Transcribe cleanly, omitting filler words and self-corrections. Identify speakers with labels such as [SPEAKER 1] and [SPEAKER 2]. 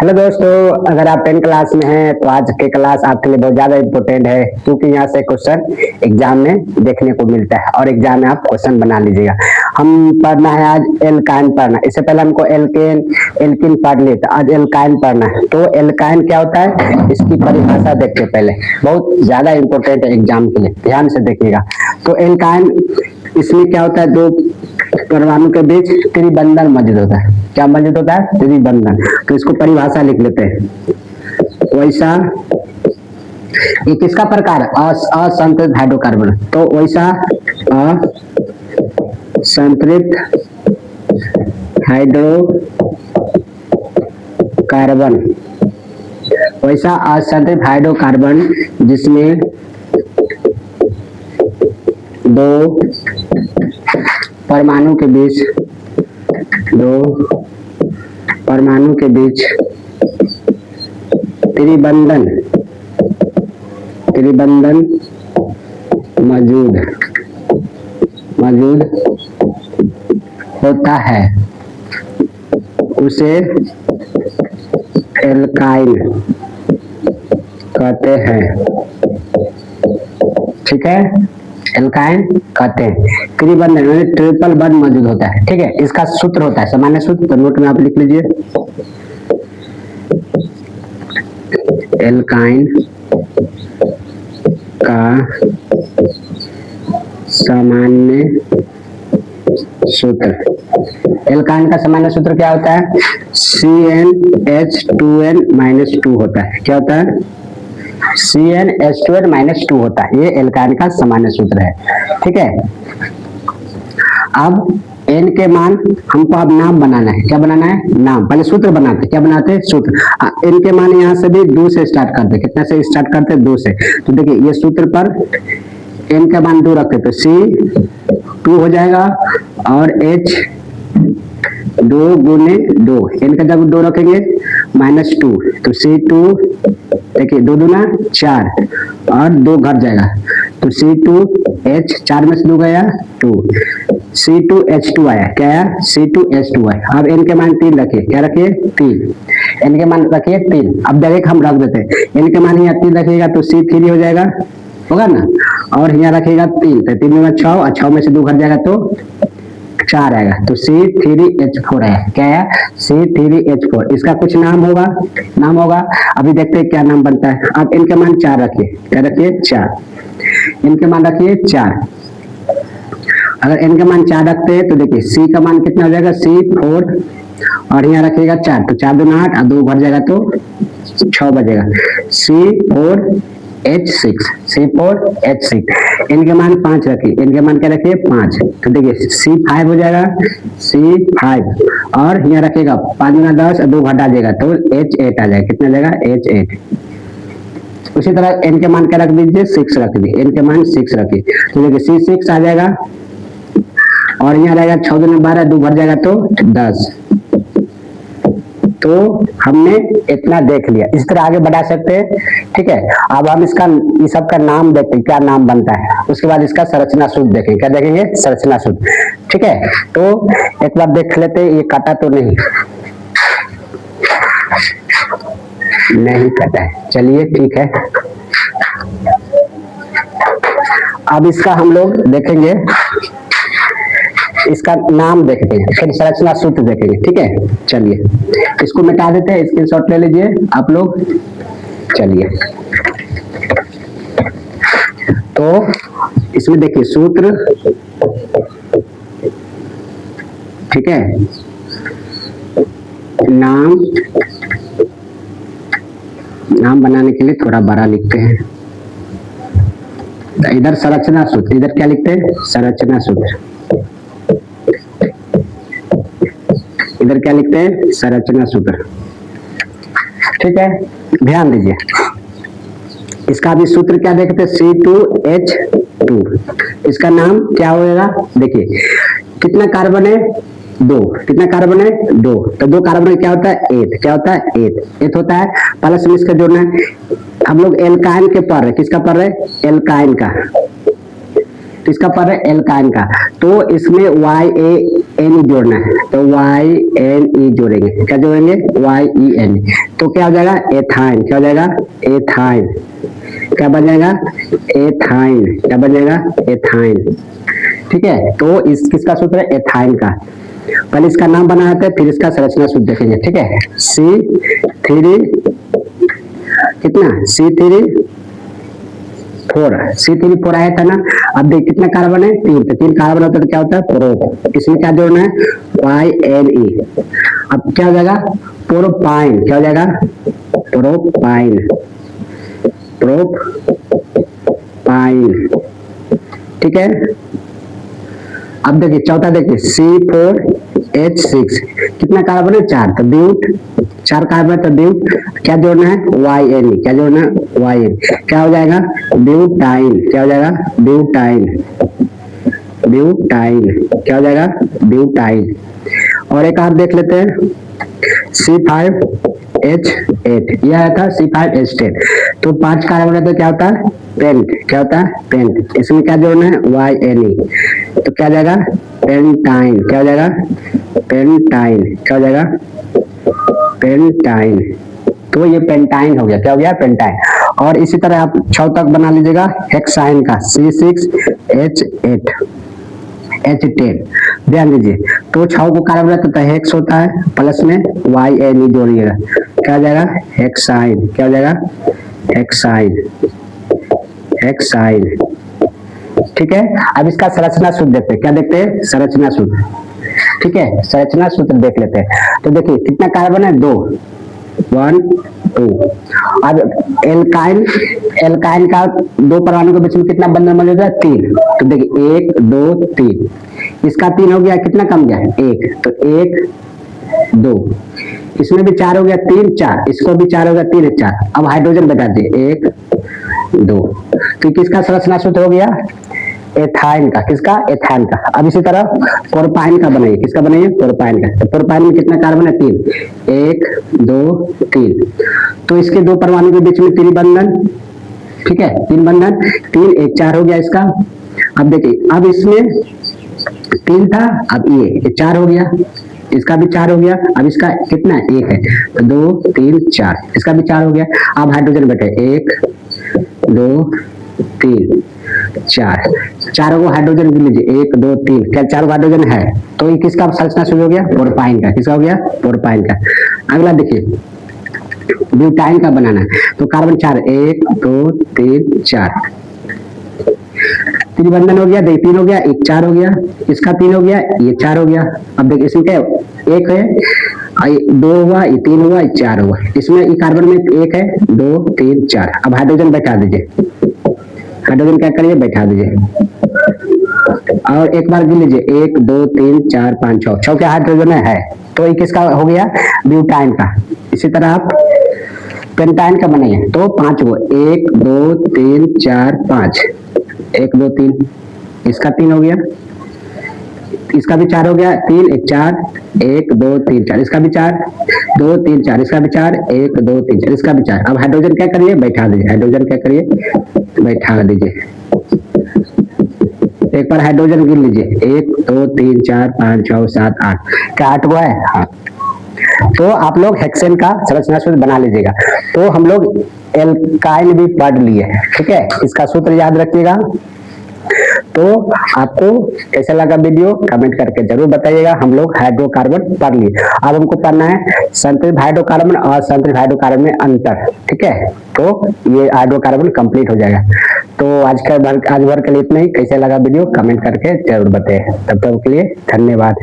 [SPEAKER 1] Hello दोस्तों, अगर आप 10 क्लास में हैं तो आज के क्लास आपके लिए बहुत ज़्यादा इम्पोर्टेंट है, क्योंकि यहाँ से क्वेश्चन एग्जाम में देखने को मिलता है और एग्जाम में आप क्वेश्चन बना लीजिएगा। हम पढ़ना है आज एल्काइन पढ़ना। इससे पहले हमको एल्किन पढ़ लिए, तो आज एल्काइन पढ़ना है। तो एल्काइन क्या होता है, इसकी परिभाषा देखते पहले, बहुत ज़्यादा इम्पोर्टेंट है एग्जाम के लिए, ध्यान से देखिएगा। तो एल्काइन, इसमें क्या होता है, दो परमाणु के बीच त्रिबंधन मौजूद होता है। क्या मौजूद होता है? त्रिबंधन। तो इसको परिभाषा लिख लेते हैं। वैसा ये किसका प्रकार है? असंतृप्त हाइड्रोकार्बन। तो वैसा असंतृप्त हाइड्रोकार्बन, वैसा असंतृप्त हाइड्रोकार्बन जिसमें दो परमाणु के बीच त्रिबंधन मौजूद होता है, उसे एल्काइन कहते हैं। ठीक है, एल्काइन कहते हैं। त्रिबंधन में ट्रिपल बंध मौजूद होता है। ठीक है, इसका सूत्र होता है सामान्य सूत्र, तो नोट में आप लिख लीजिए। एल्काइन का सामान्य सूत्र, एल्काइन का सामान्य सूत्र क्या होता है? CnH2n-2 होता है। क्या होता है? CnH2n-2 होता है। ये एल्काइन का सामान्य सूत्र है। ठीक है, अब n के मान हमको अब नाम बनाना है। क्या बनाना है? नाम। पहले सूत्र बनाते। क्या बनाते हैं? सूत्र। n के मान यहाँ से भी 2 से स्टार्ट करते। कितना से स्टार्ट करते? 2 से। तो देखिए, ये सूत्र पर n का मान 2 रखते तो C2 हो जाएगा और H 2 गुने 2, n का जब 2 रखेंगे -2 तो C2, देखिए 2 दूना 4 और 2 घट जाएगा तो C2H, 4 में से 2 गया 2, C2H2 आया। क्या आया? C2H2 आया। अब n के मान 3 रखिए। क्या रखिए? 3। n के मान रखिए 3। अब डायरेक्ट हम रख देते हैं। n के मान यहाँ 3 रखिएगा तो C3 हो जाएगा, होगा ना। और यहाँ रखिएगा 3 तो 3 में 6 और 6 में से 2 घट जाएगा तो 4 आएगा। तो C3H4 आया। क्या आया? C3H4। इसका कुछ नाम होगा। अभी देखते हैं क्या नाम बनता है। अब इनके मान 4 रखिए। क्या रखिए? 4। इनके मान रखिए 4। अगर इनके मान 4 रखते हैं तो देखिए C का मान कितना हो जाएगा? C4 और यहाँ रखिएगा 4 तो 4 दूना 8 और 2 भर जाएगा तो 6 बजेगा। C4H6। इनके मान 5 रखिए। इनके मान क्या रखिए? 5। तो देखिए C5 हो जाएगा। C5 और यहाँ रखिएगा 5 गुना 10 और 2 घटा जाएगा तो H8 आ जाएगा। कितना जाएगा? H8। उसी तरह n के मान क्या रख दीजिए? 6 रख दीजिए। n के मान 6 रखिए तो देखिए C6 आ जाएगा और यहाँ रहेगा 6 गुना 12, 2 भर जाएगा तो 10। तो हमने इतना देख लिया। इस तरह आगे बढ़ा सकते हैं। ठीक है, अब हम इस सब का नाम देखते हैं, क्या नाम बनता है। उसके बाद इसका संरचना सूत्र देखेंगे। क्या देखेंगे? संरचना सूत्र। ठीक है, तो एक बार देख लेते हैं। ये काटा तो नहीं कटा है। चलिए ठीक है, अब इसका हम लोग देखेंगे, इसका नाम देखते हैं, फिर संरचना सूत्र देखेंगे। ठीक है, चलिए इसको मिटा देते हैं। स्क्रीनशॉट ले लीजिए आप लोग। चलिए, तो इसमें देखिए सूत्र। ठीक है, नाम बनाने के लिए थोड़ा बड़ा लिखते हैं। इधर संरचना सूत्र, इधर क्या लिखते हैं? संरचना सूत्र। इधर क्या लिखते हैं? संरचना सूत्र। ठीक है, ध्यान दीजिए। इसका भी सूत्र क्या देखते हैं? C2H2। इसका नाम क्या होगा? देखिए कितना कार्बन है? 2। कितना कार्बन है? 2। तो 2 कार्बन क्या होता है? 8। क्या होता है? 8 होता है। प्लस में इसका जोड़ना है। हम लोग एल्काइन के पढ़ रहे, किसका पढ़ रहे? एल्काइन का। तो इसका पर है एल्काइन का, तो इसमें एन ई जोड़ना है तो वाई एन ई जोड़ेंगे। क्या जोड़ेंगे? Y E N. तो क्या हो जाएगा? एथाइन। क्या हो जाएगा? एथाइन। क्या बन जाएगा? एथाइन। क्या बन जाएगा? एथाइन। ठीक है, तो इस किसका सूत्र है? एथाइन का। पहले इसका नाम बनाते हैं, फिर इसका संरचना सूत्र देखेंगे। ठीक है, C3 कितना? C3 4 आया था ना। अब देख कितना कार्बन है? 3। तो 3 कार्बन होता है तो क्या होता है? प्रोप। इसमें क्या जोड़ना है? YNE। अब क्या हो जाएगा? प्रोपाइन। क्या हो जाएगा? प्रोपाइन। प्रोपाइन। ठीक है, अब देखिए चौथा देखिए C4H6 कितना कार्बन है? 4। तो ब्यूट 4 कार्बन तो ब्यूट क्या जोड़ना है? YNE। क्या जोड़ना है? YN। क्या हो जाएगा? ब्यूटाइन। क्या हो जाएगा? ब्यूटाइन। ब्यूटाइन। क्या हो जाएगा? ब्यूटाइन। और एक आप देख लेते हैं C5H8 यह आया था C5H8। तो 5 कार्बन है तो क्या होता है? पेंट। क्या होता है? पेंट। इसमें क्या जोड़ना है? YNE। तो क्या जाएगा? पेंटाइन। क्या हो जाएगा? पेंटाइन। क्या हो जाएगा? पेंटाइन। तो ये पेंटाइन हो गया। क्या हो गया? पेंटाइन। और इसी तरह आप 6 तक बना लीजिएगा हेक्साइन का C6H8 H10। ध्यान दीजिए, तो 6 को कार्बन रहता है तो हेक्स होता है, प्लस में YNE जोड़िएगा। क्या हो जाएगा? हेक्साइन। क्या हो जाएगा? हेक्साइन। हेक्साइन। ठीक है, अब इसका संरचना सूत्र देखते हैं। क्या देखते हैं? संरचना सूत्र। ठीक है, संरचना सूत्र देख लेते हैं। तो देखिए कितना कार्बन है? 2 1 2। अब एल्काइन का 2 परमाणु के बीच में कितना बंधन बन जाता है? 3। तो देखिए 1 2 3। इसका 3 हो गया, कितना कम गया? 1। तो 1 2। इसमें भी 4 हो गया, 3 4। इसको भी 4 हो गया, 3 4। अब हाइड्रोजन बता दिए 1 2। तो किसका संरचना सूत्र हो गया? एथाइन का। किसका? एथाइन का। अब इसी तरह प्रोपाइन का बनाइए। किसका बनाइए? प्रोपाइन का। तो प्रोपाइन में कितना कार्बन है? 3 1 2 3। तो इसके 2 परमाणु के बीच में 3 बंधन। ठीक है, 3 बंधन, 3 1 4 हो गया इसका। अब देखिए, अब इसमें 3 था, अब ये 4 हो गया, इसका भी 4 हो गया। अब इसका कितना? 1 है तो 2 3 4। इसका भी 4 हो गया। अब हाइड्रोजन बैठे 1 2 3 4। चारों को हाइड्रोजन गिन लीजिए 1 2 3। क्या 4 हाइड्रोजन है? तो ये किसका संरचना शुरू हो गया? प्रोपाइन का। किसका हो गया? प्रोपाइन का। अगला देखिए ब्यूटाइन का बनाना है। तो कार्बन 4 1 2 3 4। त्रिबंधन हो गया, देखिए 3 हो गया, 1 4 हो गया, इसका 3 हो गया, ये 4 हो गया। अब देखिए इसमें क्या 1 है, 2 हुआ, ये 3 हुआ, ये 4 हुआ। इसमें ये कार्बन में 1 है 2 3 4। अब हाइड्रोजन बैठा दीजिए। हाइड्रोजन क्या करिए? बैठा दीजिए। और एक बार गिन लीजिए 1 2 3 4 5 6। 6 क्या हाइड्रोजन है? तो ये किसका हो गया? ब्यूटाइन का। इसी तरह आप पेंटाइन का बनाइए। तो 5 हुआ 1 2 3 4 5। 1 2 3। इसका 3 हो गया, इसका भी 4 हो गया, 3 1 4 1 2 3 4। इसका भी 4 2 3 4। इसका भी 4 1 2 3 4। इसका भी 4। अब हाइड्रोजन क्या करिए? बैठा दीजिए। हाइड्रोजन क्या करिए? बैठा दीजिए। एक बार हाइड्रोजन गिन लीजिए 1 2 3 4 5 6 7 8। क्या 8 हुआ है? हाँ। तो आप लोग हेक्सेन का संरचना सूत्र बना लीजिएगा। तो हम लोग एल्काइल भी पढ़ लिए। ठीक है, इसका सूत्र याद रखिएगा। तो आपको कैसा लगा वीडियो कमेंट करके जरूर बताइएगा। हम लोग हाइड्रोकार्बन पढ़ लिए। अब हमको पढ़ना है संतृप्त हाइड्रोकार्बन और संतृप्त हाइड्रोकार्बन में अंतर। ठीक है, तो ये हाइड्रोकार्बन कंप्लीट हो जाएगा। तो आज भर के लिए इतना ही। कैसे लगा वीडियो कमेंट करके जरूर बताइए। तब तक के लिए धन्यवाद।